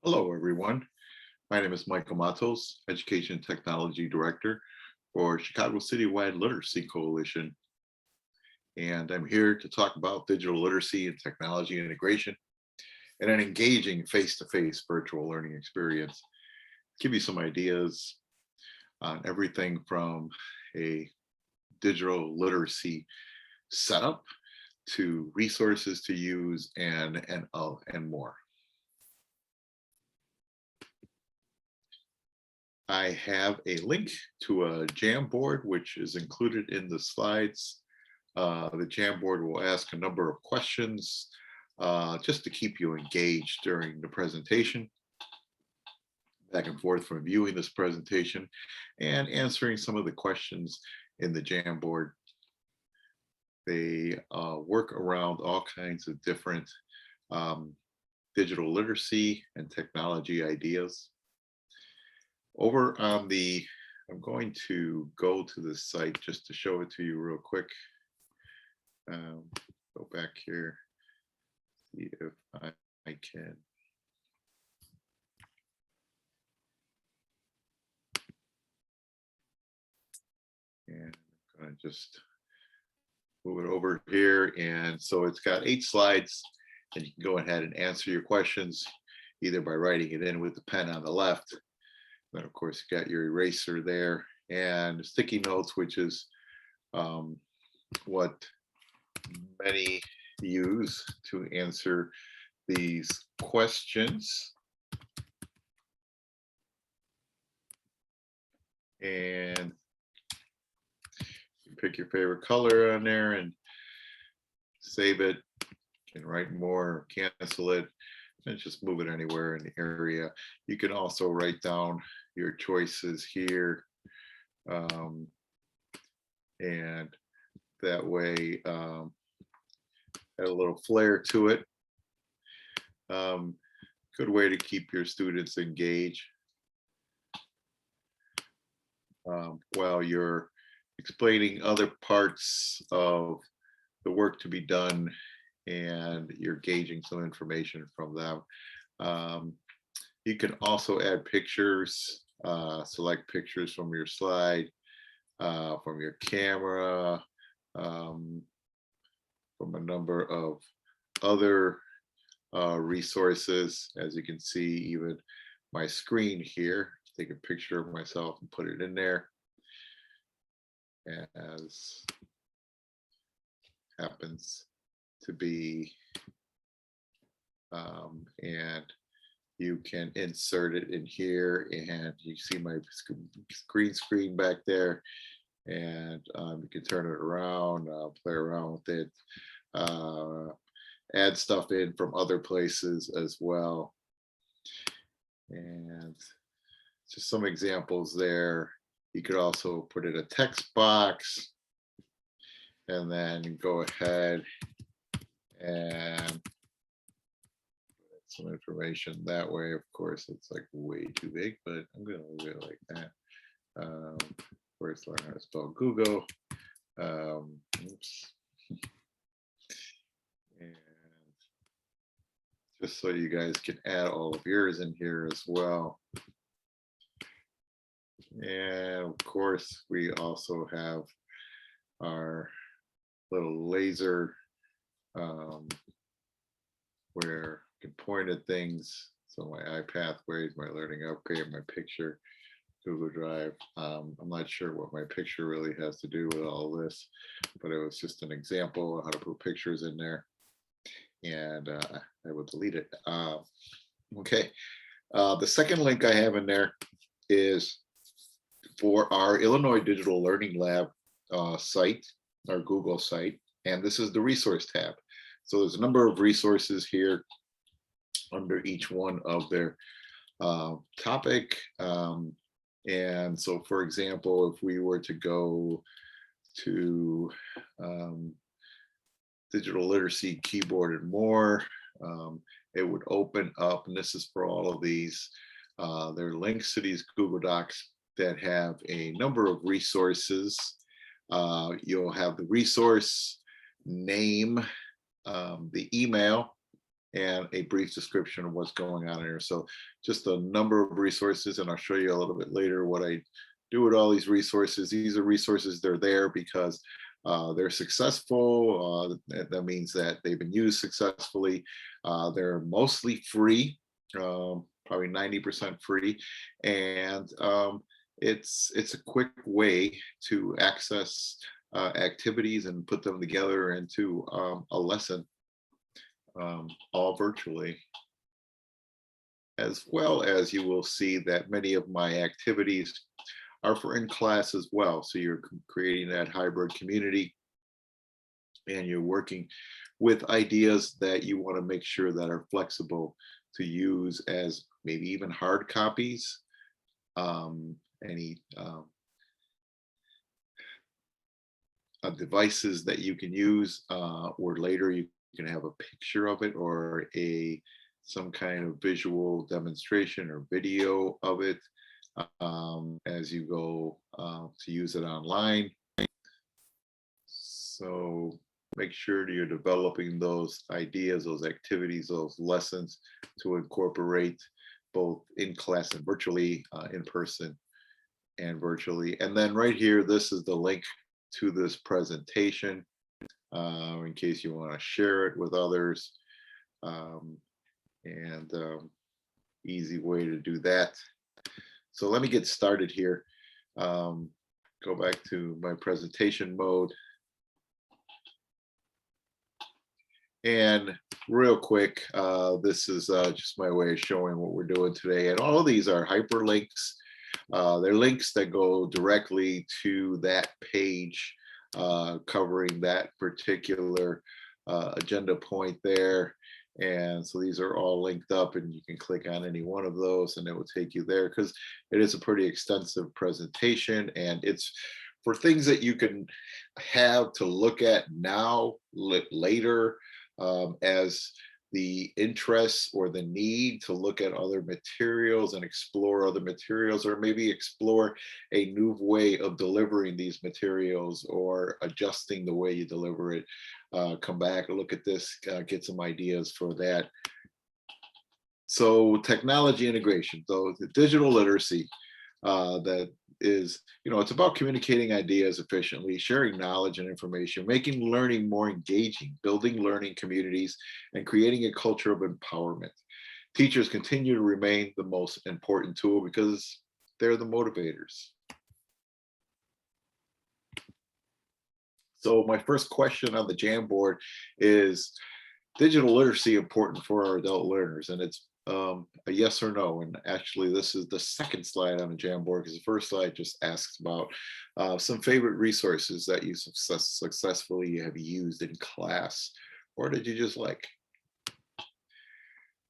Hello, everyone. My name is Michael Matos, Education Technology Director for Chicago Citywide Literacy Coalition. And I'm here to talk about digital literacy and technology integration and an engaging face-to-face virtual learning experience. Give you some ideas on everything from a digital literacy setup to resources to use and more. I have a link to a Jamboard, which is included in the slides. The Jamboard will ask a number of questions just to keep you engaged during the presentation, back and forth from viewing this presentation and answering some of the questions in the Jamboard. They work around all kinds of different digital literacy and technology ideas. Over on the, I'm going to go to the site just to show it to you real quick. Go back here, see if I can. And I'm going to just move it over here. And so it's got 8 slides, and you can go ahead and answer your questions either by writing it in with the pen on the left. Then, of course, you got your eraser there and sticky notes, which is what many use to answer these questions. And you pick your favorite color on there and save it. You can write more, cancel it, and just move it anywhere in the area. You can also write down your choices here. And that way, add a little flair to it. Good way to keep your students engaged while you're explaining other parts of the work to be done and you're gauging some information from them. You can also add pictures, select pictures from your slide, from your camera, from a number of other resources. As you can see, even my screen here, take a picture of myself and put it in there, as happens to be, and you can insert it in here, and you see my green screen back there, and you can turn it around, play around with it, add stuff in from other places as well. And just some examples there. You could also put in a text box and then go ahead and some information that way. Of course, it's like way too big, but I'm going to leave it like that. First, learn how to spell Google. Oops. And just so you guys can add all of yours in here as well. And of course, we also have our little laser where you can point at things. So my iPathways, my learning upgrade, my picture, Google Drive. I'm not sure what my picture really has to do with all this, but it was just an example of how to put pictures in there. And I will delete it. Okay. The second link I have in there is for our Illinois Digital Learning Lab site, our Google site, and this is the resource tab. So there's a number of resources here under each one of their topic. And so, for example, if we were to go to digital literacy, keyboard, and more, it would open up, and this is for all of these, there are links to these Google Docs that have a number of resources. You'll have the resource name, the email, and a brief description of what's going on here. So just a number of resources, and I'll show you a little bit later what I do with all these resources. These are resources, they're there because they're successful. That means that they've been used successfully. They're mostly free, probably 90% free. And it's a quick way to access activities and put them together into a lesson, all virtually. As well as you will see that many of my activities are for in class as well. So you're creating that hybrid community and you're working with ideas that you want to make sure that are flexible to use as maybe even hard copies, any devices that you can use, or later you can have a picture of it or some kind of visual demonstration or video of it as you go to use it online. So make sure that you're developing those ideas, those activities, those lessons to incorporate both in class and virtually, in person and virtually. And then right here, this is the link to this presentation in case you want to share it with others. Easy way to do that. So let me get started here. Go back to my presentation mode. And real quick, this is just my way of showing what we're doing today. And all of these are hyperlinks. They're links that go directly to that page covering that particular agenda point there. And so these are all linked up and you can click on any one of those and it will take you there because it is a pretty extensive presentation and it's for things that you can have to look at now, later, as the interest or the need to look at other materials and explore other materials, or maybe explore a new way of delivering these materials or adjusting the way you deliver it. Come back and look at this, get some ideas for that. So technology integration, so the digital literacy, that is, it's about communicating ideas efficiently, sharing knowledge and information, making learning more engaging, building learning communities, and creating a culture of empowerment. Teachers continue to remain the most important tool because they're the motivators. So my first question on the Jamboard is, digital literacy important for our adult learners? And it's a yes or no. And actually, this is the second slide on the Jamboard because the first slide just asks about some favorite resources that you successfully have used in class, or did you just like?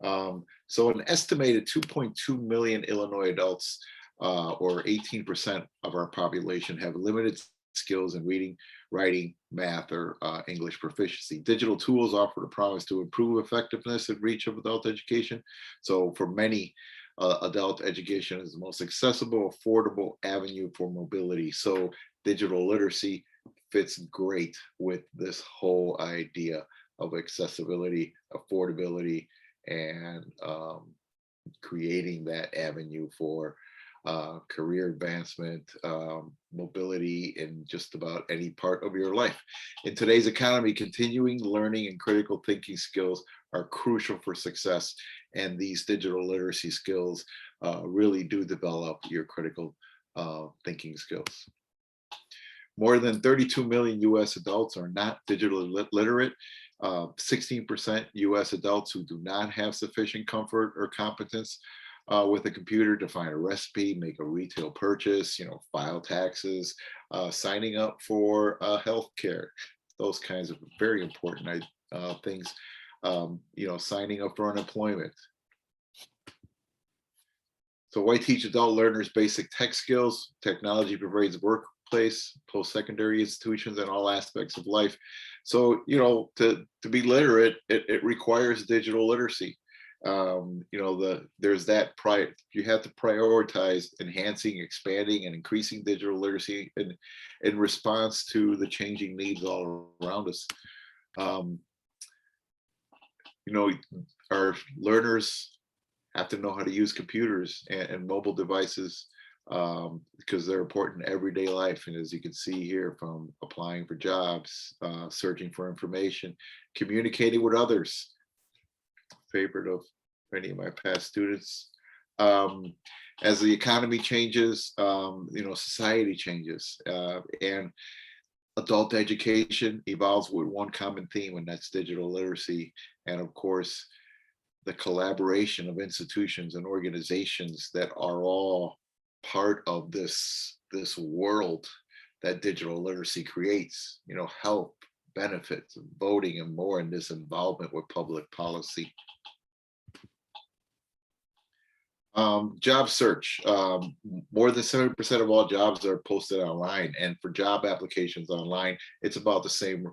So an estimated 2.2 million Illinois adults, or 18% of our population, have limited skills in reading, writing, math, or English proficiency. Digital tools offer the promise to improve effectiveness and reach of adult education. So for many, adult education is the most accessible, affordable avenue for mobility. So digital literacy fits great with this whole idea of accessibility, affordability, and creating that avenue for career advancement, mobility in just about any part of your life. In today's economy, continuing learning and critical thinking skills are crucial for success, and these digital literacy skills really do develop your critical thinking skills. More than 32 million US adults are not digitally literate. 16% US adults who do not have sufficient comfort or competence with a computer to find a recipe, make a retail purchase, file taxes, signing up for healthcare, those kinds of very important things, signing up for unemployment. So why teach adult learners basic tech skills? Technology provides workplace, post-secondary institutions, and all aspects of life. So, to be literate, it requires digital literacy. There's that you have to prioritize enhancing, expanding, and increasing digital literacy in response to the changing needs all around us. You know, our learners have to know how to use computers and mobile devices, because they're important in everyday life. And as you can see here, from applying for jobs, searching for information, communicating with others, favorite of many of my past students. Um, as the economy changes, you know, society changes, and adult education evolves with one common theme, and that's digital literacy. And of course, the collaboration of institutions and organizations that are all part of this world that digital literacy creates, you know, health, benefits, voting, and more, in this involvement with public policy. Job search. More than 70% of all jobs are posted online, and for job applications online, it's about the same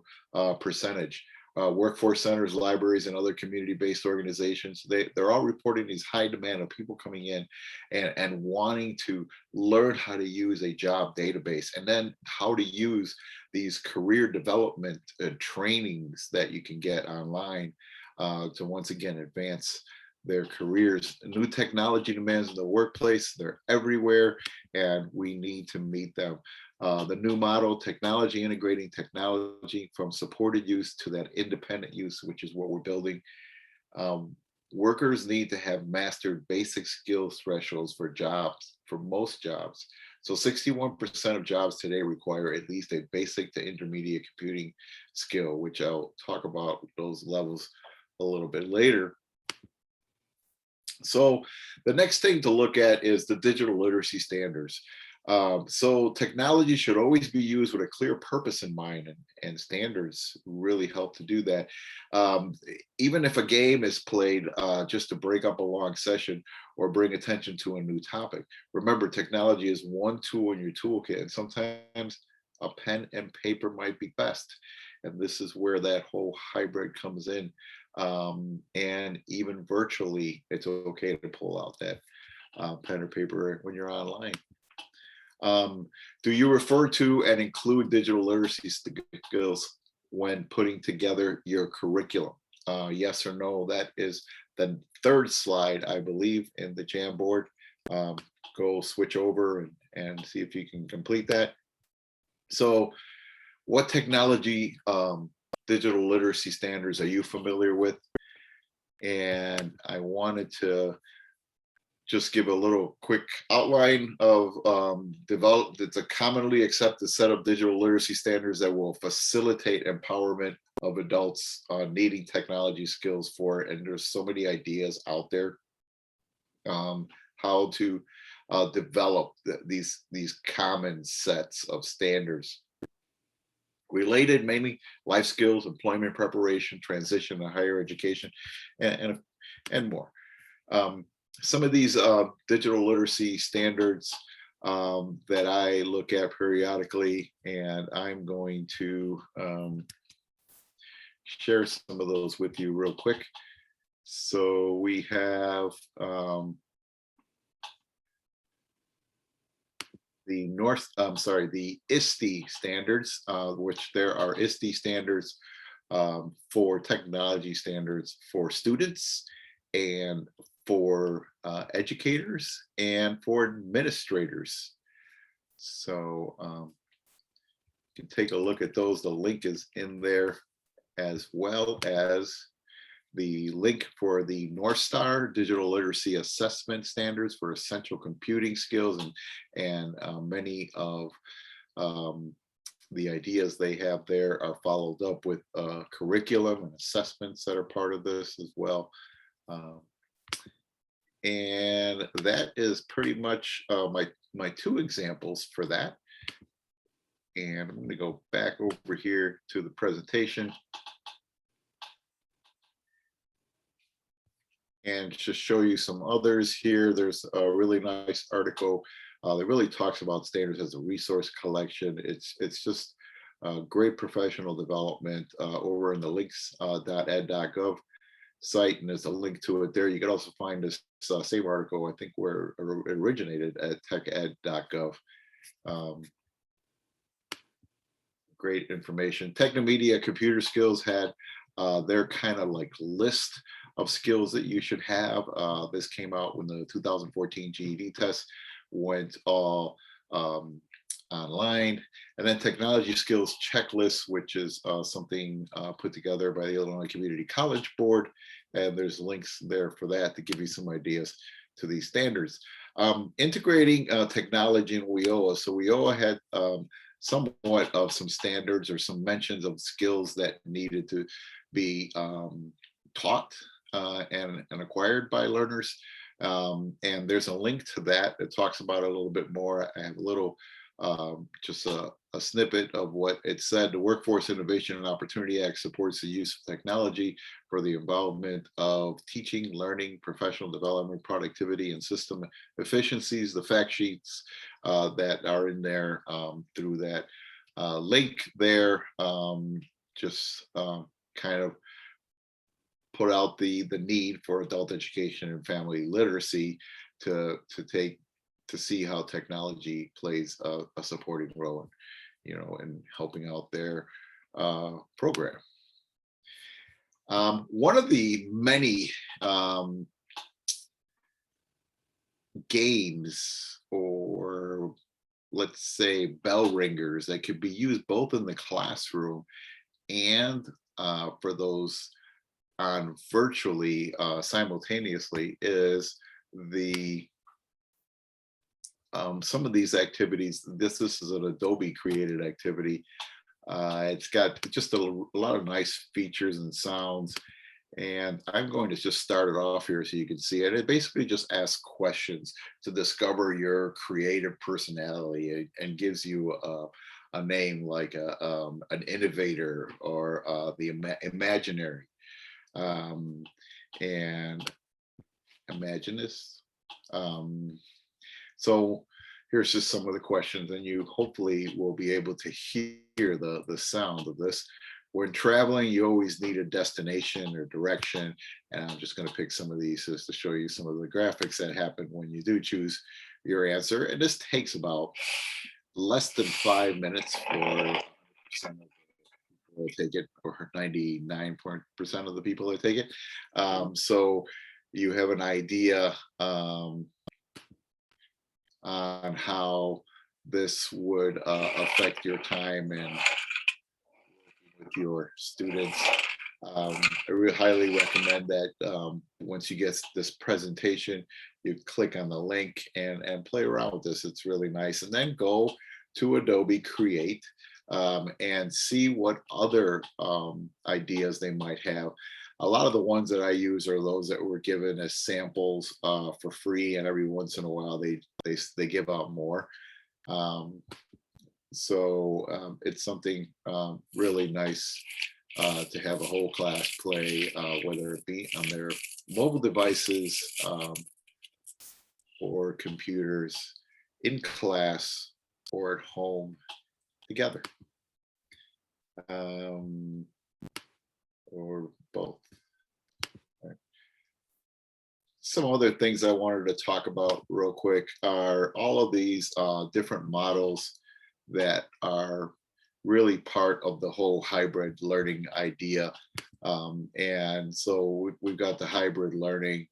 percentage. Workforce centers, libraries, and other community-based organizations, they're all reporting these high demand of people coming in and wanting to learn how to use a job database, and then how to use these career development trainings that you can get online to once again advance their careers. New technology demands in the workplace, they're everywhere, and we need to meet them. The new model, technology integrating technology from supported use to that independent use, which is what we're building. Workers need to have mastered basic skills thresholds for jobs, for most jobs. So 61% of jobs today require at least a basic to intermediate computing skill, which I'll talk about those levels a little bit later. So the next thing to look at is the digital literacy standards. So technology should always be used with a clear purpose in mind, and standards really help to do that. Even if a game is played just to break up a long session or bring attention to a new topic, remember, technology is one tool in your toolkit, and sometimes a pen and paper might be best. And this is where that whole hybrid comes in. And even virtually, it's okay to pull out that pen or paper when you're online. Do you refer to and include digital literacy skills when putting together your curriculum? Yes or no? That is the third slide, I believe, in the Jamboard. Go switch over and see if you can complete that. So what technology digital literacy standards are you familiar with? And I wanted to just give a little quick outline of it's a commonly accepted set of digital literacy standards that will facilitate empowerment of adults needing technology skills for it. And there's so many ideas out there how to develop these common sets of standards. Related mainly life skills, employment preparation, transition to higher education, and more. Some of these digital literacy standards that I look at periodically, and I'm going to share some of those with you real quick. So we have the Iste Standards, which there are Iste Standards for technology standards for students and for educators and for administrators. So you can take a look at those. The link is in there, as well as the link for the Northstar Digital Literacy Assessment Standards for essential computing skills, and many of the ideas they have there are followed up with curriculum and assessments that are part of this as well. And that is pretty much my two examples for that. And I'm going to go back over here to the presentation and just show you some others here. There's a really nice article that really talks about standards as a resource collection. It's just great professional development over in the links.ed.gov site, and there's a link to it there. You can also find this same article, I think, where it originated at teched.gov. Great information. Technomedia Computer Skills had They're kind of like list of skills that you should have. This came out when the 2014 GED test went all online. And then technology skills checklist, which is something put together by the Illinois Community College Board. And there's links there for that to give you some ideas to these standards. Integrating technology in WIOA. So WIOA had somewhat of some standards or some mentions of skills that needed to be taught and acquired by learners. And there's a link to that that talks about it a little bit more. I have a little, just a snippet of what it said. The Workforce Innovation and Opportunity Act supports the use of technology for the involvement of teaching, learning, professional development, productivity, and system efficiencies. The fact sheets that are in there through that link there just kind of put out the need for adult education and family literacy to see how technology plays a supporting role, in helping out their program. One of the many games, or let's say bell ringers, that could be used both in the classroom and for those on virtually simultaneously, is the some of these activities. This is an Adobe created activity. It's got just a lot of nice features and sounds. And I'm going to just start it off here so you can see it. It basically just asks questions to discover your creative personality and gives you a name like an innovator or the imaginary and imaginist. So here's just some of the questions, and you hopefully will be able to hear the sound of this. When traveling, you always need a destination or direction. And I'm just going to pick some of these just to show you some of the graphics that happen when you do choose your answer. And this takes about less than 5 minutes for some of the people that take it, or 99% of the people that take it. So you have an idea on how this would affect your time and with your students. I really highly recommend that once you get this presentation, you click on the link and play around with this. It's really nice. And then go to Adobe Create and see what other ideas they might have. A lot of the ones that I use are those that were given as samples for free, and every once in a while they give out more. So it's something really nice to have a whole class play, whether it be on their mobile devices or computers, in class or at home together, or both. Right. Some other things I wanted to talk about real quick are all of these different models that are really part of the whole hybrid learning idea. And so we've got the hybrid learning.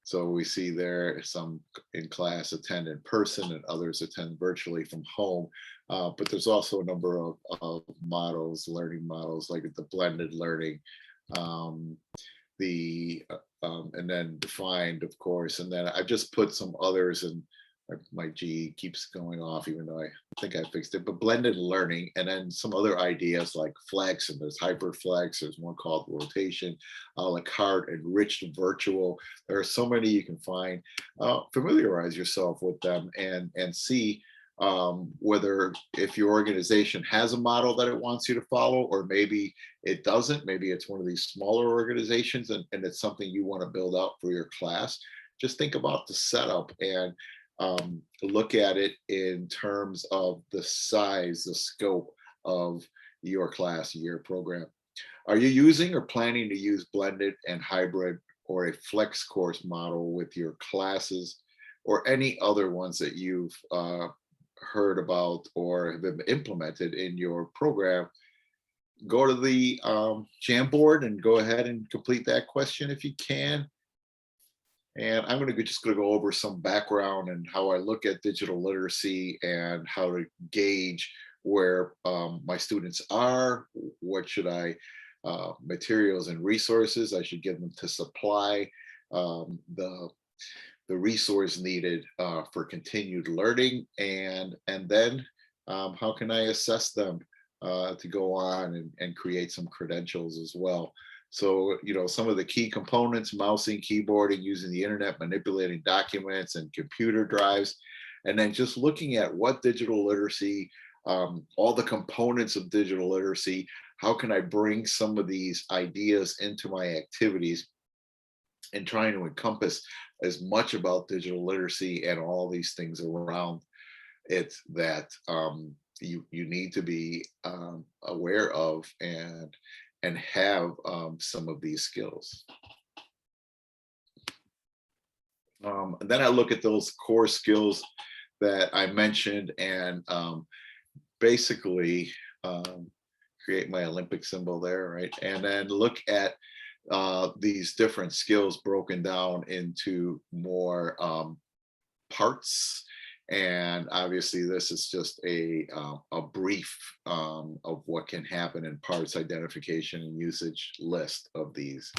So we see there some in class attend in person and others attend virtually from home. But there's also a number of models, learning models, like the blended learning, and then defined, of course. And then I just put some others, and my G keeps going off, even though I think I fixed it, but blended learning, and then some other ideas like flex, and there's hyperflex, there's one called rotation, a la carte, enriched virtual. There are so many you can find. Familiarize yourself with them and see whether, if your organization has a model that it wants you to follow, or maybe it doesn't. Maybe it's one of these smaller organizations and it's something you want to build out for your class. Just think about the setup and look at it in terms of the size, the scope of your class, your program. Are you using or planning to use blended and hybrid or a flex course model with your classes, or any other ones that you've heard about or have been implemented in your program? go to the Jamboard and go ahead and complete that question if you can. And I'm just going to go over some background and how I look at digital literacy and how to gauge where my students are. What should materials and resources I should give them to supply the resource needed for continued learning, and then how can I assess them to go on and create some credentials as well. So, some of the key components: mousing, keyboarding, using the internet, manipulating documents and computer drives, and then just looking at what digital literacy, all the components of digital literacy, how can I bring some of these ideas into my activities, and trying to encompass as much about digital literacy and all these things around it that you need to be aware of and have some of these skills. And then I look at those core skills that I mentioned and basically create my Olympic symbol there, right? And then look at these different skills broken down into more parts. And obviously this is just a brief of what can happen in parts: identification and usage list of these.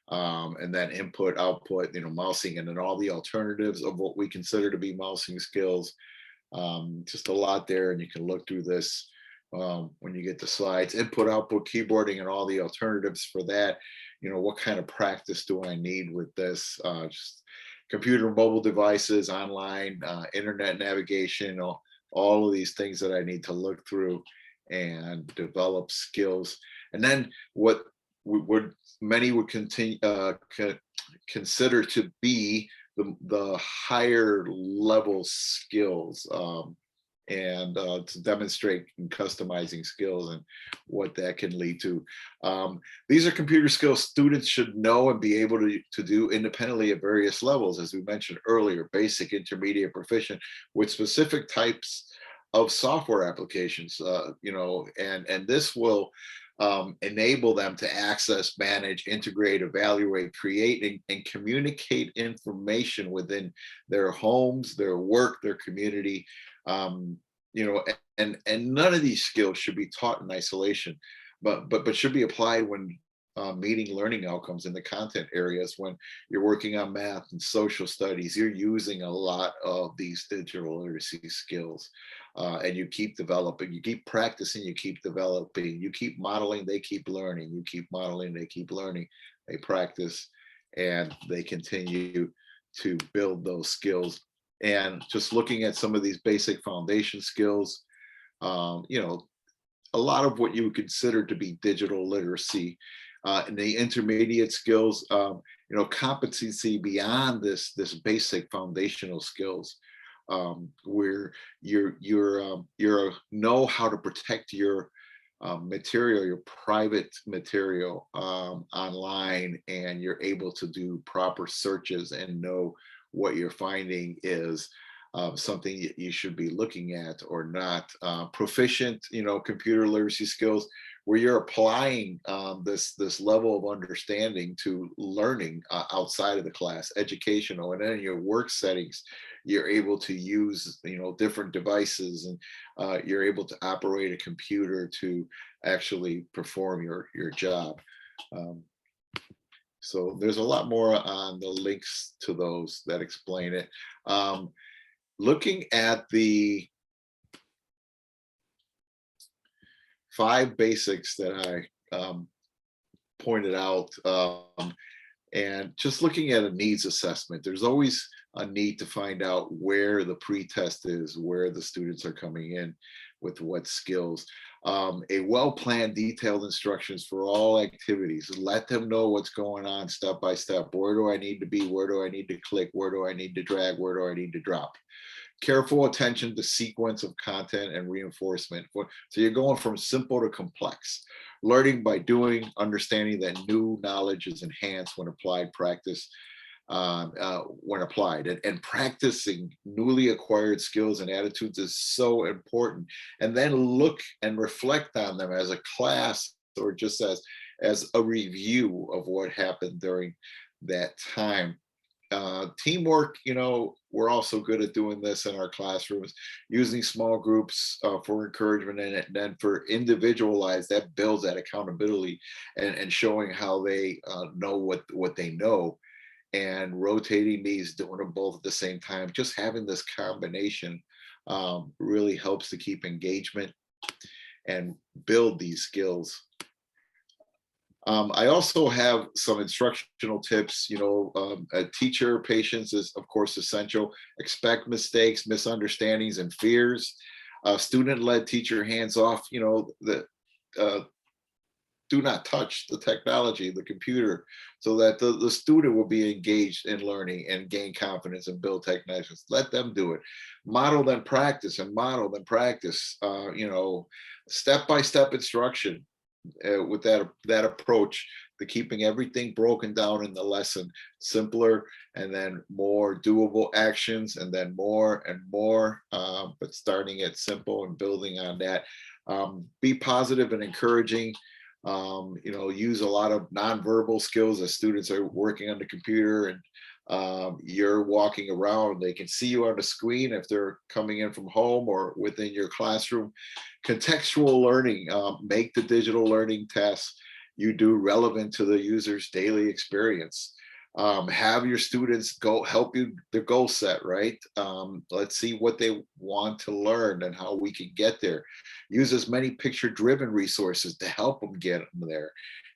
And then input, output, mousing, and then all the alternatives of what we consider to be mousing skills. Just a lot there, and you can look through this when you get the slides. Input, output, keyboarding, and all the alternatives for that. What kind of practice do I need with this? Just computer, mobile devices, online, internet navigation, all of these things that I need to look through and develop skills. And then what many would consider to be the higher level skills, and to demonstrate customizing skills and what that can lead to. These are computer skills students should know and be able to do independently at various levels, as we mentioned earlier: basic, intermediate, proficient, with specific types of software applications, and this will enable them to access, manage, integrate, evaluate, create, and communicate information within their homes, their work, their community. And none of these skills should be taught in isolation, but should be applied when meeting learning outcomes in the content areas. When you're working on math and social studies, you're using a lot of these digital literacy skills, and you keep developing, you keep practicing, you keep developing, you keep modeling, they keep learning, you keep modeling, they keep learning, they practice, and they continue to build those skills. And just looking at some of these basic foundation skills, a lot of what you would consider to be digital literacy, and the intermediate skills, competency beyond this basic foundational skills, where you're know how to protect your material, your private material online, and you're able to do proper searches and know what you're finding is something you should be looking at or not. Proficient, computer literacy skills, where you're applying this level of understanding to learning outside of the class, educational, and then in your work settings, you're able to use different devices, and you're able to operate a computer to actually perform your job. So there's a lot more on the links to those that explain it. Looking at the 5 basics that I pointed out, and just looking at a needs assessment, there's always a need to find out where the pretest is, where the students are coming in with what skills. A well-planned, detailed instructions for all activities. Let them know what's going on step by step. Where do I need to be? Where do I need to click? Where do I need to drag? Where do I need to drop? Careful attention to sequence of content and reinforcement. So you're going from simple to complex. Learning by doing, understanding that new knowledge is enhanced when applied, practice when applied, and practicing newly acquired skills and attitudes is so important. And then look and reflect on them as a class or just as a review of what happened during that time. Teamwork, we're also good at doing this in our classrooms, using small groups for encouragement, and then for individualized, that builds that accountability, and showing how they know what they know, and rotating these, doing them both at the same time. Just having this combination really helps to keep engagement and build these skills. I also have some instructional tips. A teacher patience is, of course, essential. Expect mistakes, misunderstandings, and fears. Student-led teacher hands off. Do not touch the technology, the computer, so that the student will be engaged in learning and gain confidence and build techniques. Let them do it. Model, then practice, and model, then practice. Step-by-step instruction. With that approach to keeping everything broken down in the lesson simpler, and then more doable actions, and then more and more, but starting at simple and building on that. Be positive and encouraging. Use a lot of nonverbal skills as students are working on the computer, and you're walking around. They can see you on the screen if they're coming in from home or within your classroom. Contextual learning, make the digital learning tasks you do relevant to the user's daily experience. Have your students help you the goal set, right? Let's see what they want to learn and how we can get there. Use as many picture-driven resources to help them get them there.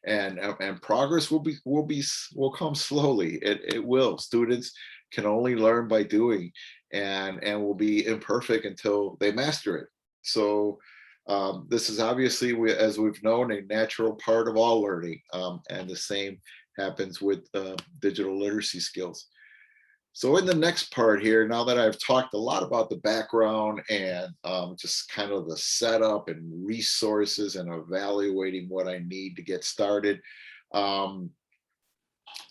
And progress will come slowly. It will. Students can only learn by doing, and will be imperfect until they master it. So this is obviously, as we've known, a natural part of all learning, and the same happens with digital literacy skills. So in the next part here, now that I've talked a lot about the background and just kind of the setup and resources and evaluating what I need to get started,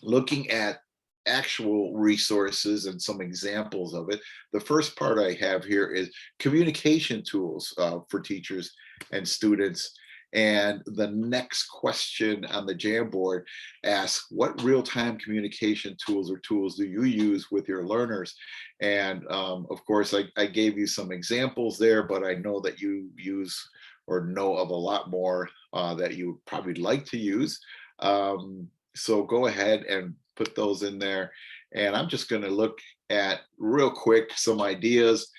looking at actual resources and some examples of it. The first part I have here is communication tools for teachers and students. And the next question on the Jamboard asks, what real-time communication tools do you use with your learners? And of course, I gave you some examples there, but I know that you use or know of a lot more that you would probably like to use. So go ahead and put those in there. And I'm just going to look at real quick some ideas,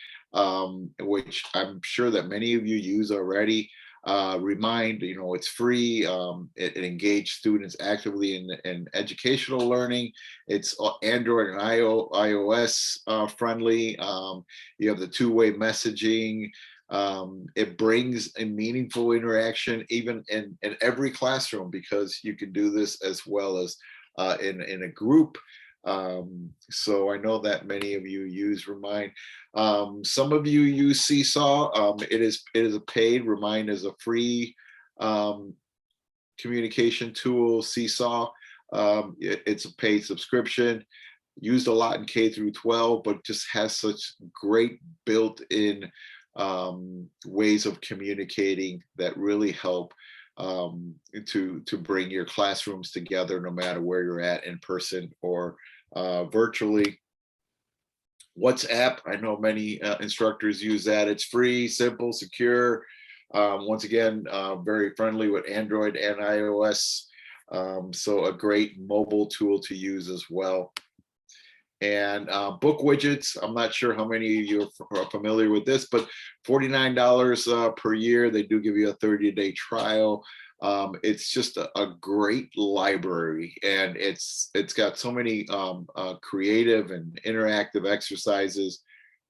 which I'm sure that many of you use already. Remind, it's free. It engages students actively in educational learning. It's Android and iOS friendly. You have the two-way messaging. It brings a meaningful interaction even in every classroom, because you can do this as well as in a group. So I know that many of you use Remind. Some of you use Seesaw. It is a paid. Remind is a free communication tool. Seesaw, it's a paid subscription. Used a lot in K through 12, but just has such great built-in ways of communicating that really help to bring your classrooms together, no matter where you're at, in person or virtually. WhatsApp, I know many instructors use that. It's free, simple, secure. Once again, very friendly with Android and iOS. So a great mobile tool to use as well. And book widgets, I'm not sure how many of you are familiar with this, but $49 per year. They do give you a 30-day trial. It's just a great library, and it's got so many creative and interactive exercises,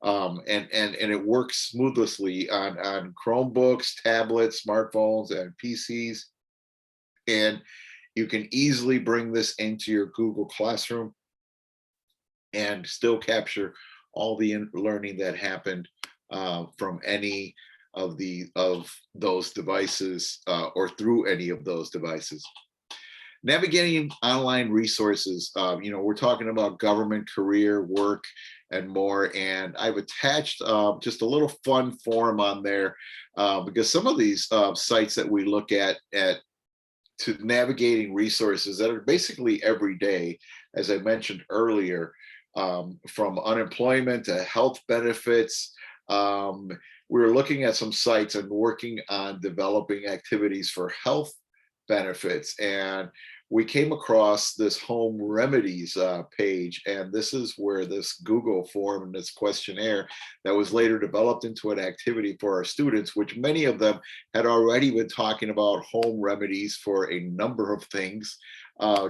and it works smoothly on Chromebooks, tablets, smartphones, and PCs. And you can easily bring this into your Google Classroom and still capture all the learning that happened from any of those devices or through any of those devices. Navigating online resources, we're talking about government, career, work, and more. And I've attached just a little fun form on there because some of these sites that we look at to navigating resources that are basically every day, as I mentioned earlier, from unemployment to health benefits. We're looking at some sites and working on developing activities for health benefits. And we came across this home remedies page, and this is where this Google form and this questionnaire that was later developed into an activity for our students, which many of them had already been talking about home remedies for a number of things.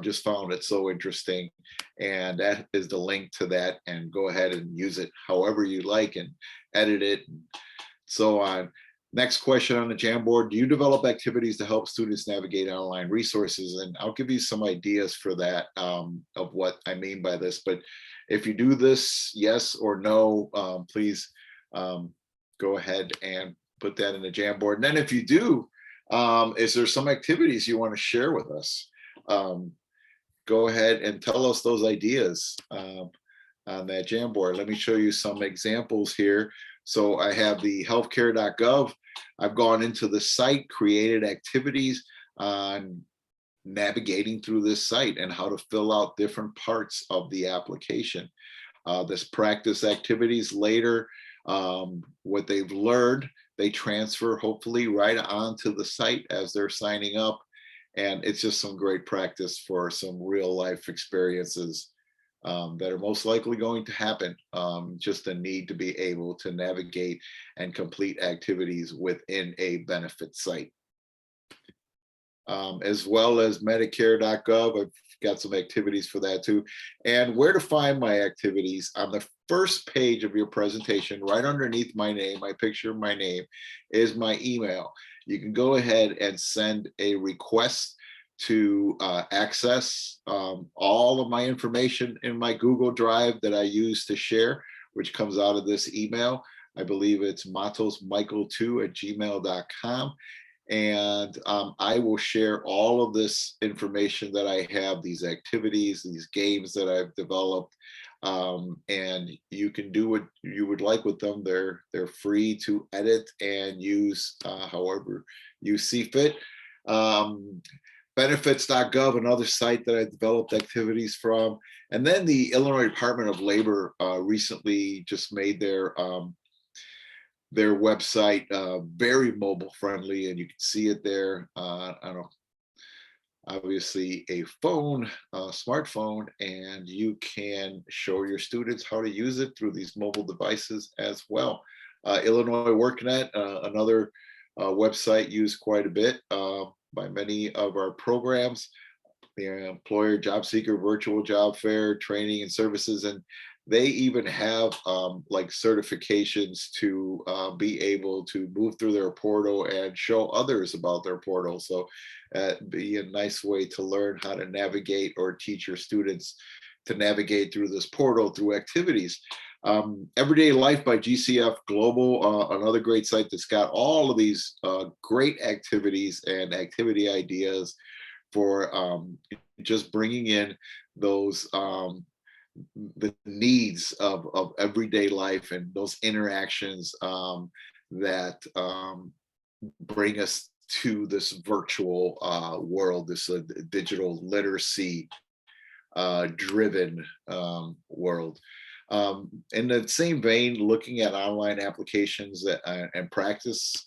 Just found it so interesting, and that is the link to that, and go ahead and use it however you like and edit it and so on. Next question on the Jamboard: do you develop activities to help students navigate online resources? And I'll give you some ideas for that, of what I mean by this. But if you do this, yes or no, please go ahead and put that in the Jamboard. And then if you do, is there some activities you want to share with us? Go ahead and tell us those ideas on that Jamboard. Let me show you some examples here. So I have the healthcare.gov. I've gone into the site, created activities on navigating through this site and how to fill out different parts of the application. This practice activities later, what they've learned, they transfer hopefully right onto the site as they're signing up. And it's just some great practice for some real life experiences that are most likely going to happen. Just the need to be able to navigate and complete activities within a benefit site. As well as Medicare.gov, I've got some activities for that too. And where to find my activities: on the first page of your presentation, right underneath my name, my picture, my name, is my email. You can go ahead and send a request to access all of my information in my Google Drive that I use to share, which comes out of this email. I believe it's matosmichael2@gmail.com. And I will share all of this information that I have, these activities, these games that I've developed, and you can do what you would like with them. They're free to edit and use however you see fit. Benefits.gov, another site that I developed activities from. And then the Illinois Department of Labor recently just made their website very mobile friendly, and you can see it there on obviously a phone, smartphone, and you can show your students how to use it through these mobile devices as well. Illinois WorkNet, another website used quite a bit by many of our programs, the employer job seeker virtual job fair training and services. And they even have like certifications to be able to move through their portal and show others about their portal. So be a nice way to learn how to navigate or teach your students to navigate through this portal through activities. Everyday Life by GCF Global, another great site that's got all of these great activities and activity ideas for just bringing in those the needs of everyday life and those interactions that bring us to this virtual world, this digital literacy driven world. In the same vein, looking at online applications and practice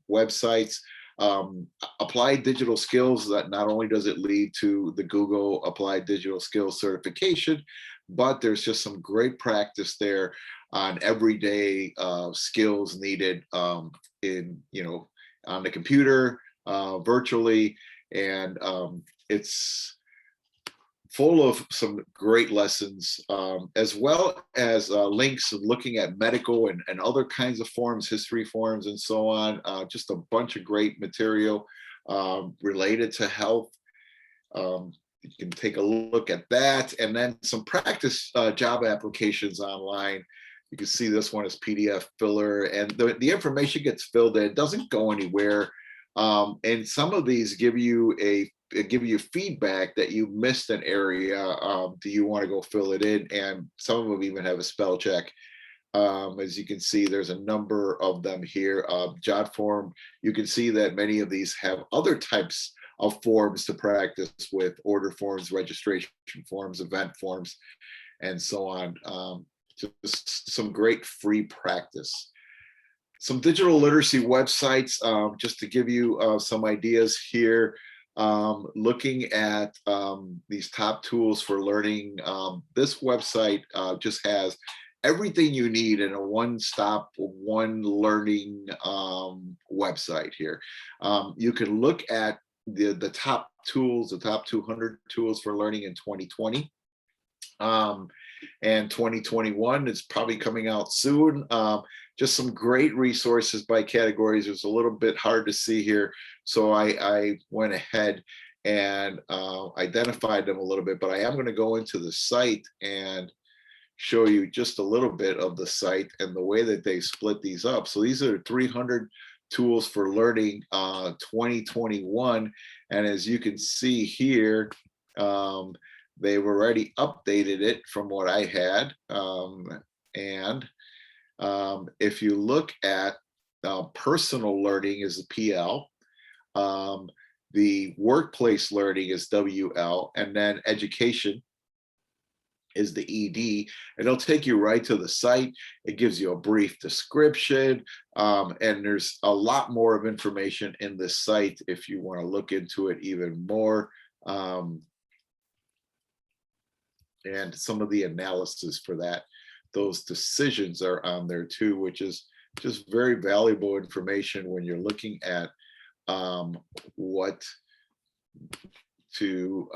websites, applied digital skills, that not only does it lead to the Google Applied Digital Skills certification, but there's just some great practice there on everyday skills needed in, on the computer, virtually, and it's full of some great lessons, as well as links looking at medical and other kinds of forms, history forms, and so on. Just a bunch of great material related to health. You can take a look at that, and then some practice job applications online. You can see this one is PDF filler, and the information gets filled in. It doesn't go anywhere. And some of these give you feedback that you missed an area. Do you want to go fill it in? And some of them even have a spell check. As you can see, there's a number of them here. Jot form, you can see that many of these have other types of forms to practice with: order forms, registration forms, event forms, and so on. Just some great free practice. Some digital literacy websites, just to give you some ideas here. Looking at these top tools for learning, this website just has everything you need in a one-stop, one learning website here. You can look at the top tools, the top 200 tools for learning in 2020. And 2021 is probably coming out soon. Just some great resources by categories. It's a little bit hard to see here, so I went ahead and identified them a little bit, but I am going to go into the site and show you just a little bit of the site and the way that they split these up. So these are 300 tools for learning 2021, and as you can see here, they've already updated it from what I had. And if you look at personal learning is the PL, the workplace learning is WL, and then education is the ED, and it'll take you right to the site. It gives you a brief description, and there's a lot more of information in this site if you want to look into it even more. And some of the analysis for that, those decisions are on there too, which is just very valuable information when you're looking at what to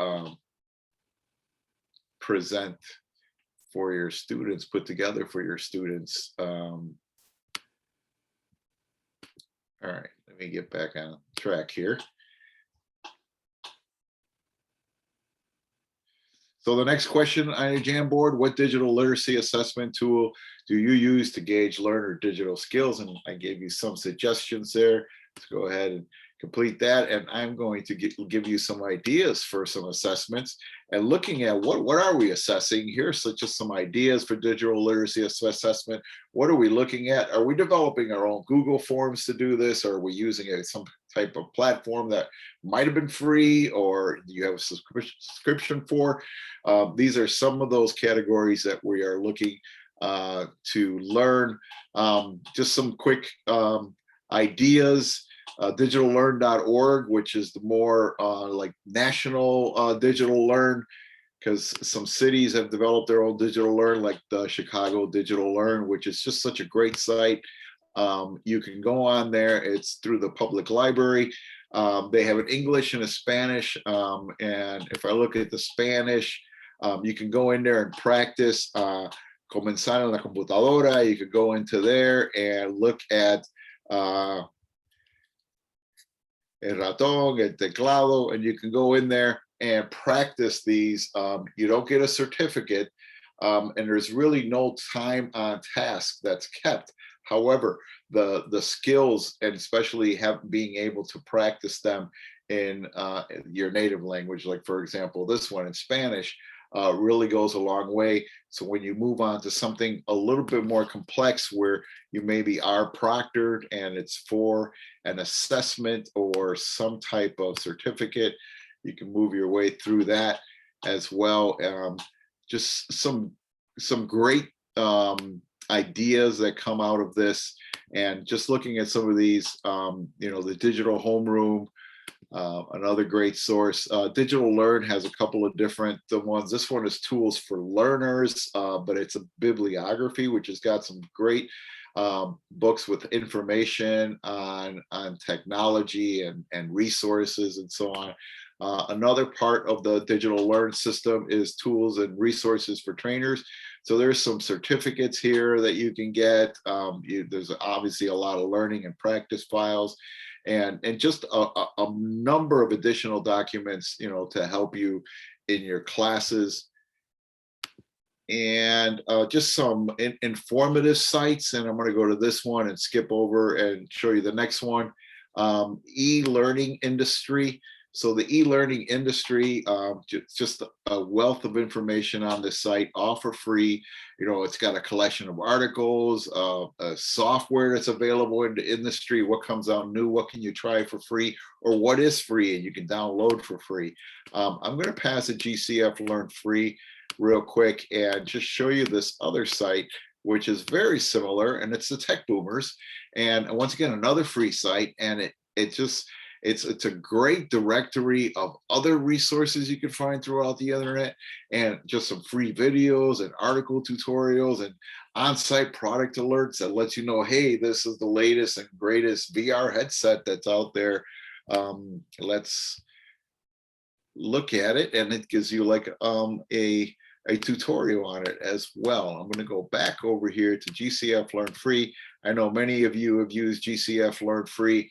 present for your students, put together for your students. All right, let me get back on track here. So the next question on your Jamboard: what digital literacy assessment tool do you use to gauge learner digital skills? And I gave you some suggestions there. Let's go ahead and complete that. And I'm going to give you some ideas for some assessments. And looking at what are we assessing? Here's just some ideas for digital literacy assessment. What are we looking at? Are we developing our own Google Forms to do this? Or are we using some type of platform that might have been free, or you have a subscription for? These are some of those categories that we are looking to learn. Just some quick ideas. Digitallearn.org, which is the more like national digital learn, because some cities have developed their own digital learn, like the Chicago Digital Learn, which is just such a great site. You can go on there. It's through the public library. They have an English and a Spanish. And if I look at the Spanish, you can go in there and practice. Comenzar en la computadora. You could go into there and look at el ratón, el teclado, and you can go in there and practice these. You don't get a certificate, and there's really no time on task that's kept. However, the skills, and especially being able to practice them in your native language, like for example, this one in Spanish, really goes a long way. So when you move on to something a little bit more complex, where you maybe are proctored and it's for an assessment or some type of certificate, you can move your way through that as well. Just some great ideas that come out of this, and just looking at some of these, the digital homeroom, another great source. Digital Learn has a couple of different ones. This one is tools for learners, but it's a bibliography, which has got some great books with information on technology and resources and so on. Another part of the Digital Learn system is tools and resources for trainers. So there's some certificates here that you can get. There's obviously a lot of learning and practice files, and just a number of additional documents, to help you in your classes. And just some informative sites. And I'm going to go to this one and skip over and show you the next one. E-learning industry. So the e-learning industry, just a wealth of information on this site, all for free. You know, it's got a collection of articles, software that's available in the industry, what comes out new, what can you try for free, or what is free and you can download for free. I'm going to pass a GCF Learn Free real quick and just show you this other site, which is very similar, and it's the Tech Boomers. And once again, another free site, and it's a great directory of other resources you can find throughout the internet, and just some free videos and article tutorials and on-site product alerts that lets you know, hey, this is the latest and greatest VR headset that's out there. Let's look at it, and it gives you like a tutorial on it as well. I'm going to go back over here to GCF Learn Free. I know many of you have used GCF Learn Free.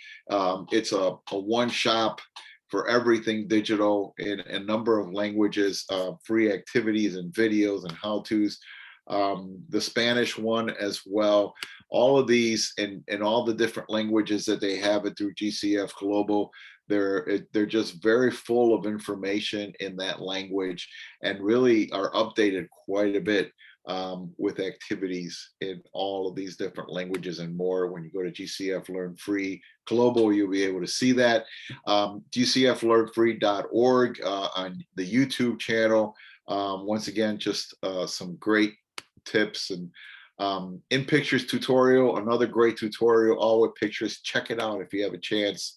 It's a one-shop for everything digital in a number of languages, free activities and videos and how-tos. The Spanish one as well. All of these and all the different languages that they have it through GCF Global, they're just very full of information in that language and really are updated quite a bit with activities in all of these different languages and more. When you go to GCF Learn Free Global, you'll be able to see that. GCFLearnFree.org on the YouTube channel. Once again, just some great tips and in pictures tutorial, another great tutorial, all with pictures. Check it out if you have a chance.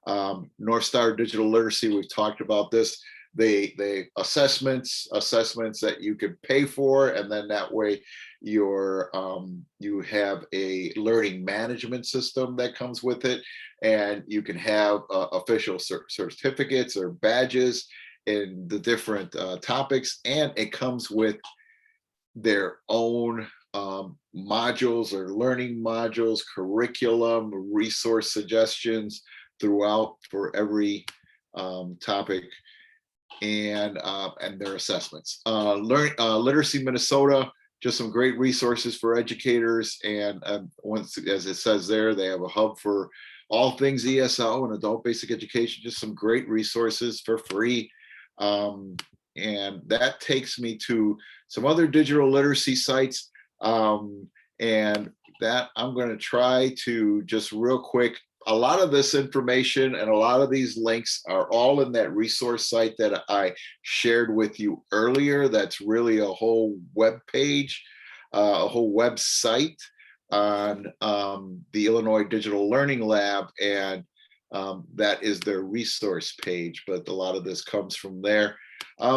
Northstar Digital Literacy, we've talked about this. They assessments that you can pay for, and then that way you have a learning management system that comes with it, and you can have official certificates or badges in the different topics, and it comes with their own modules or learning modules, curriculum, resource suggestions throughout for every topic, and their assessments. Literacy Minnesota, just some great resources for educators, and once, as it says there, they have a hub for all things ESL and adult basic education, just some great resources for free. And that takes me to some other digital literacy sites, and that I'm going to try to just real quick. A lot of this information and a lot of these links are all in that resource site that I shared with you earlier. That's really a whole web page, a whole website on the Illinois Digital Learning Lab, and that is their resource page. But a lot of this comes from there.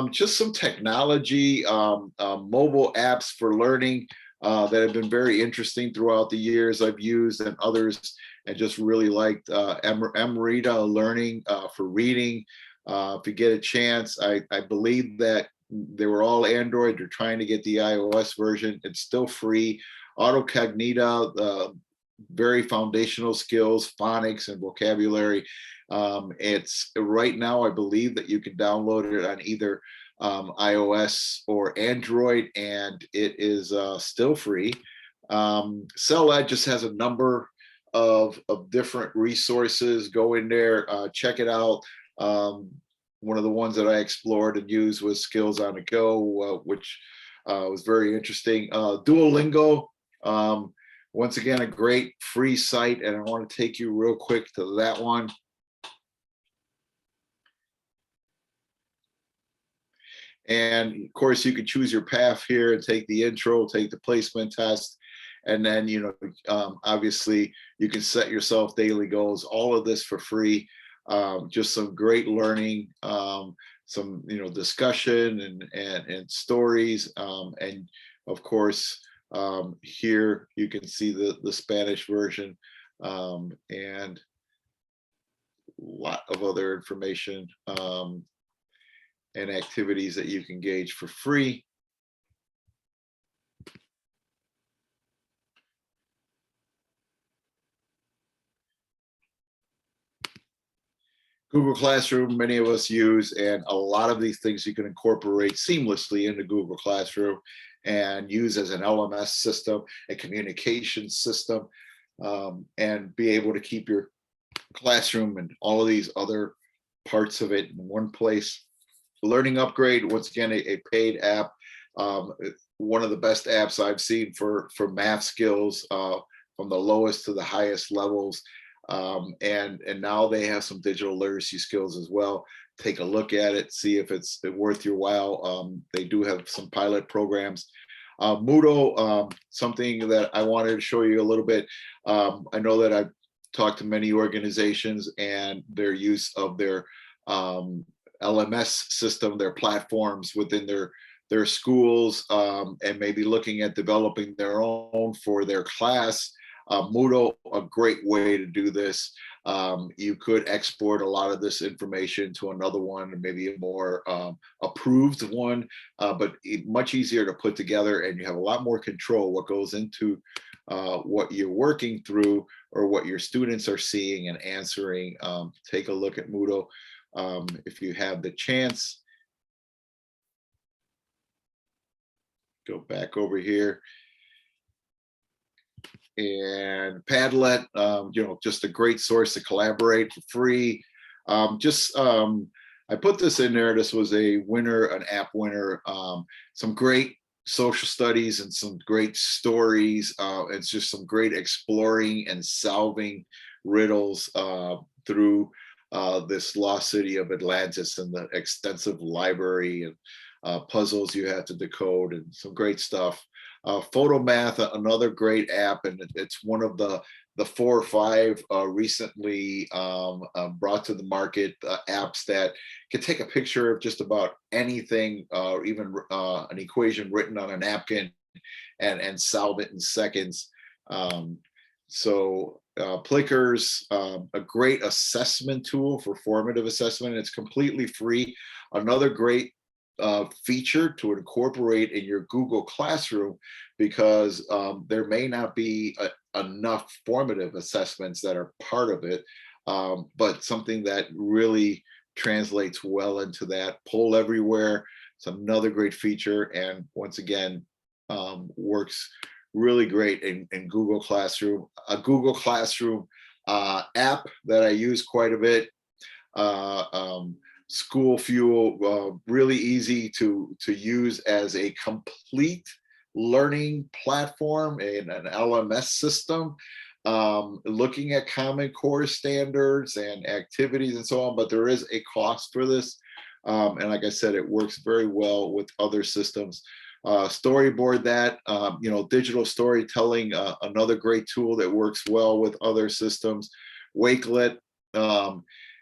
Just some technology, mobile apps for learning that have been very interesting throughout the years I've used, and others, and just really liked MReada Learning for reading. If you get a chance, I believe that they were all Android. They're trying to get the iOS version. It's still free. Autocognita, very foundational skills, phonics and vocabulary. It's right now, I believe that you can download it on either iOS or Android, and it is still free. CellEd just has a number of different resources. Go in there, check it out. One of the ones that I explored and used was Skills on the Go, which was very interesting. Duolingo, once again, a great free site, and I want to take you real quick to that one. And of course, you can choose your path here and take the intro, take the placement test, and then, you know, obviously you can set yourself daily goals. All of this for free. Just some great learning, some, you know, discussion and stories, and of course, here you can see the Spanish version, and a lot of other information and activities that you can gauge for free. Google Classroom, many of us use, and a lot of these things you can incorporate seamlessly into Google Classroom and use as an LMS system, a communication system, and be able to keep your classroom and all of these other parts of it in one place. Learning Upgrade, once again, a paid app. One of the best apps I've seen for math skills, from the lowest to the highest levels. And now they have some digital literacy skills as well. Take a look at it, see if it's worth your while. They do have some pilot programs. Moodle, something that I wanted to show you a little bit. I know that I've talked to many organizations and their use of their LMS system, their platforms within their schools, and maybe looking at developing their own for their class. Moodle, a great way to do this. You could export a lot of this information to another one, maybe a more approved one, but much easier to put together, and you have a lot more control what goes into what you're working through or what your students are seeing and answering. Take a look at Moodle if you have the chance. Go back over here. And Padlet, just a great source to collaborate for free. I put this in there. This was a winner, an app winner. Some great social studies and some great stories. It's just some great exploring and solving riddles through this lost city of Atlantis and the extensive library and puzzles you have to decode, and some great stuff. Photomath, another great app, and it's one of the 4 or 5 recently brought to the market apps that can take a picture of just about anything, even an equation written on a napkin, and solve it in seconds. Plickers, a great assessment tool for formative assessment. It's completely free. Another great feature to incorporate in your Google Classroom, because there may not be enough formative assessments that are part of it, but something that really translates well into that. Poll Everywhere, it's another great feature, and once again, works really great in Google Classroom. A Google Classroom app that I use quite a bit, School Fuel, really easy to use as a complete learning platform and an LMS system, looking at Common Core standards and activities and so on, but there is a cost for this. And like I said, it works very well with other systems. Storyboard that, digital storytelling, another great tool that works well with other systems. Wakelet,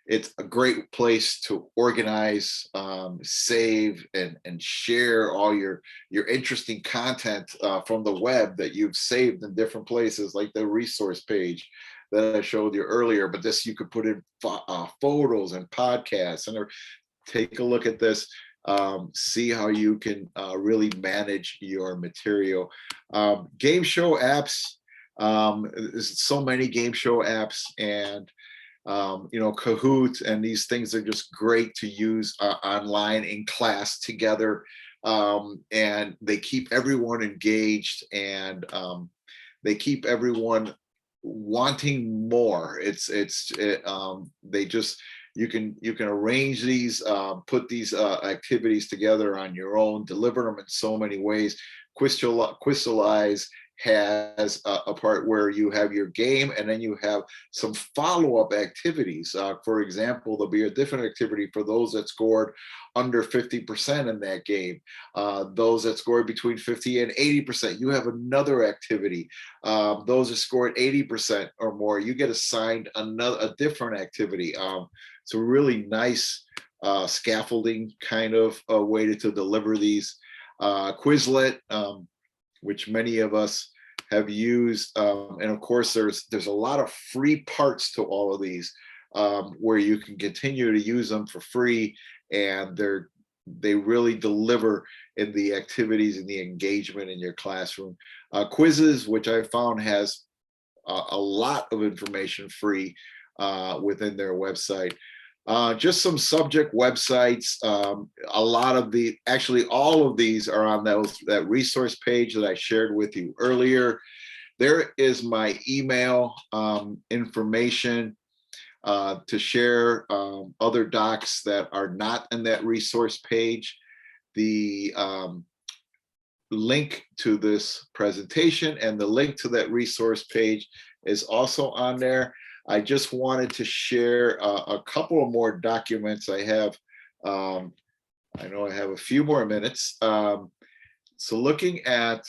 it's a great place to organize, save, and share all your interesting content from the web that you've saved in different places, like the resource page that I showed you earlier. But this, you could put in photos and podcasts, and take a look at this. See how you can really manage your material. Game show apps, there's so many game show apps, and Kahoot, and these things are just great to use online in class together, and they keep everyone engaged, and they keep everyone wanting more. You can arrange these, put these activities together on your own, deliver them in so many ways. Quizalize has a part where you have your game, and then you have some follow-up activities. For example, there'll be a different activity for those that scored under 50% in that game. Those that scored between 50 and 80%, you have another activity. Those that scored 80% or more, you get assigned a different activity. It's a really nice scaffolding kind of a way to deliver these. Quizlet, which many of us have used, and of course there's a lot of free parts to all of these, where you can continue to use them for free, and they really deliver in the activities and the engagement in your classroom. Quizzes, which I found has a lot of information free within their website. Just some subject websites. Actually all of these are on that resource page that I shared with you earlier. There is my email information. to share other docs that are not in that resource page. The link to this presentation and the link to that resource page is also on there. I just wanted to share a couple of more documents I have. I know I have a few more minutes. So looking at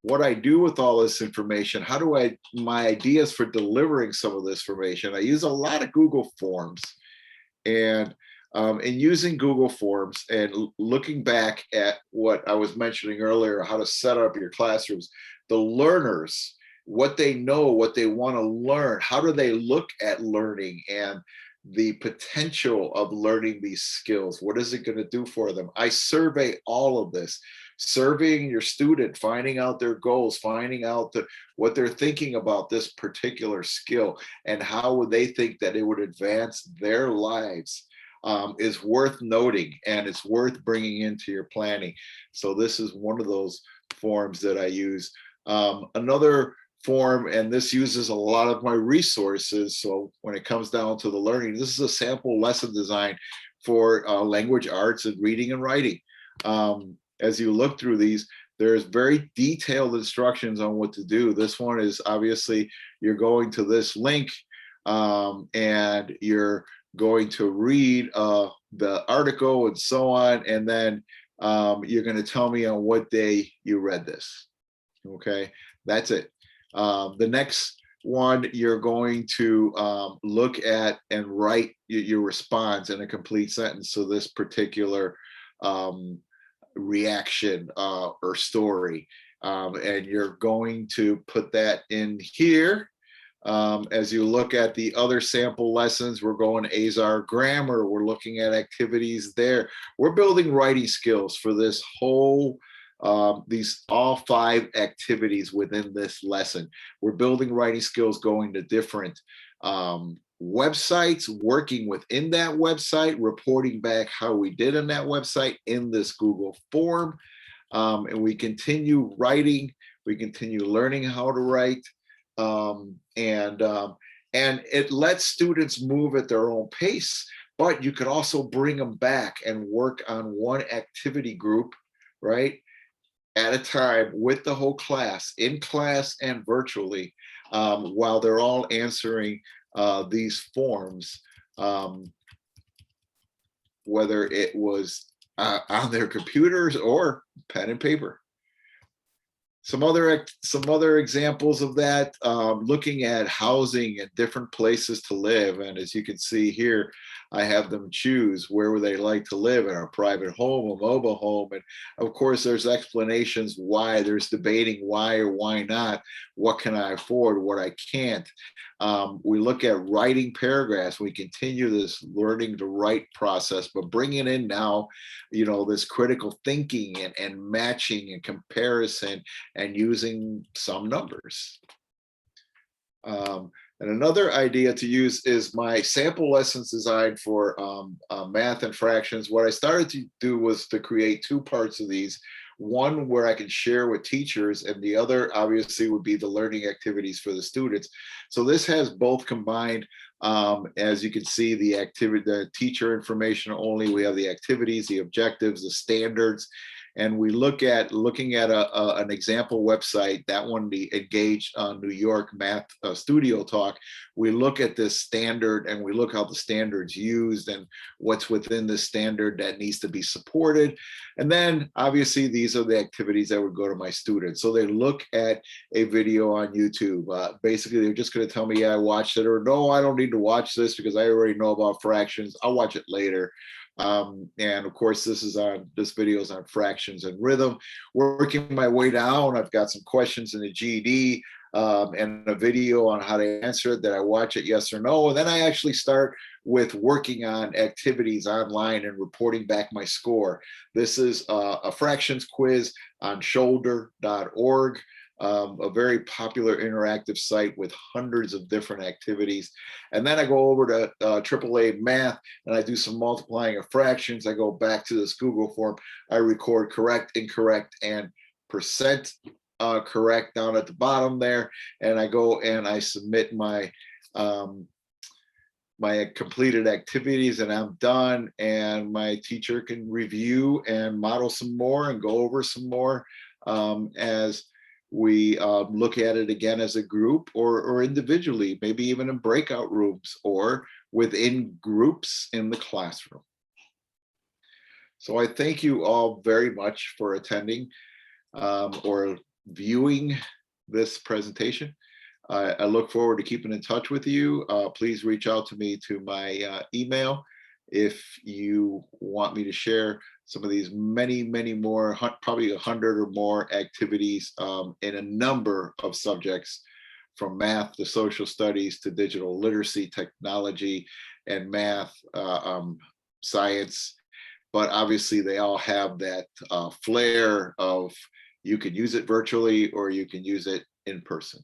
what I do with all this information, how do my ideas for delivering some of this information, I use a lot of Google Forms. And in using Google Forms and looking back at what I was mentioning earlier, how to set up your classrooms, the learners, what they know, what they want to learn, how do they look at learning and the potential of learning these skills, what is it going to do for them? I survey all of this, surveying your student, finding out their goals, finding out what they're thinking about this particular skill and how would they think that it would advance their lives. Is worth noting, and it's worth bringing into your planning. So this is one of those forms that I use. Another form, and this uses a lot of my resources. So when it comes down to the learning, this is a sample lesson design for language arts and reading and writing. As you look through these, there's very detailed instructions on what to do. This one is obviously you're going to this link and you're going to read the article and so on, and then you're going to tell me on what day you read this. Okay, that's it. The next one, you're going to look at and write your response in a complete sentence. So this particular reaction or story, and you're going to put that in here. As you look at the other sample lessons, we're going Azar grammar. We're looking at activities there. We're building writing skills for this whole, all 5 activities within this lesson. We're building writing skills going to different websites, working within that website, reporting back how we did on that website in this Google form. And we continue writing, we continue learning how to write. And it lets students move at their own pace, but you could also bring them back and work on one activity group, right, at a time with the whole class, in class and virtually, while they're all answering these forms, whether it was on their computers or pen and paper. Some other examples of that, looking at housing and different places to live. And as you can see here, I have them choose where would they like to live, in a private home, a mobile home. And of course, there's explanations why, there's debating why or why not, what can I afford, what I can't. We look at writing paragraphs. We continue this learning to write process, but bringing in now, you know, this critical thinking and matching and comparison and using some numbers. And another idea to use is my sample lessons designed for math and fractions. What I started to do was to create 2 parts of these. One where I can share with teachers, and the other obviously would be the learning activities for the students. So this has both combined. As you can see, the activity, the teacher information only, we have the activities, the objectives, the standards, and we looking at an example website, that one, the Engaged New York Math Studio Talk. We look at this standard and we look how the standard's used and what's within the standard that needs to be supported. And then obviously these are the activities that would go to my students. So they look at a video on YouTube. Basically, they're just going to tell me, yeah, I watched it, or no, I don't need to watch this because I already know about fractions. I'll watch it later. And of course, this video is on fractions and rhythm. Working my way down, I've got some questions in the GED and a video on how to answer it. That I watch it, yes or no? And then I actually start with working on activities online and reporting back my score. This is a fractions quiz on shoulder.org. A very popular interactive site with hundreds of different activities. And then I go over to AAA Math and I do some multiplying of fractions. I go back to this Google form. I record correct, incorrect, and percent correct down at the bottom there. And I go and I submit my my completed activities and I'm done, and my teacher can review and model some more and go over some more as we look at it again as a group or individually, maybe even in breakout rooms or within groups in the classroom. So I thank you all very much for attending or viewing this presentation. I look forward to keeping in touch with you. Please reach out to me to my email if you want me to share some of these many more, probably 100 or more activities in a number of subjects, from math to social studies to digital literacy, technology, and math, science. But obviously they all have that flair of you can use it virtually or you can use it in person.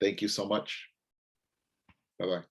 Thank you so much. Bye-bye.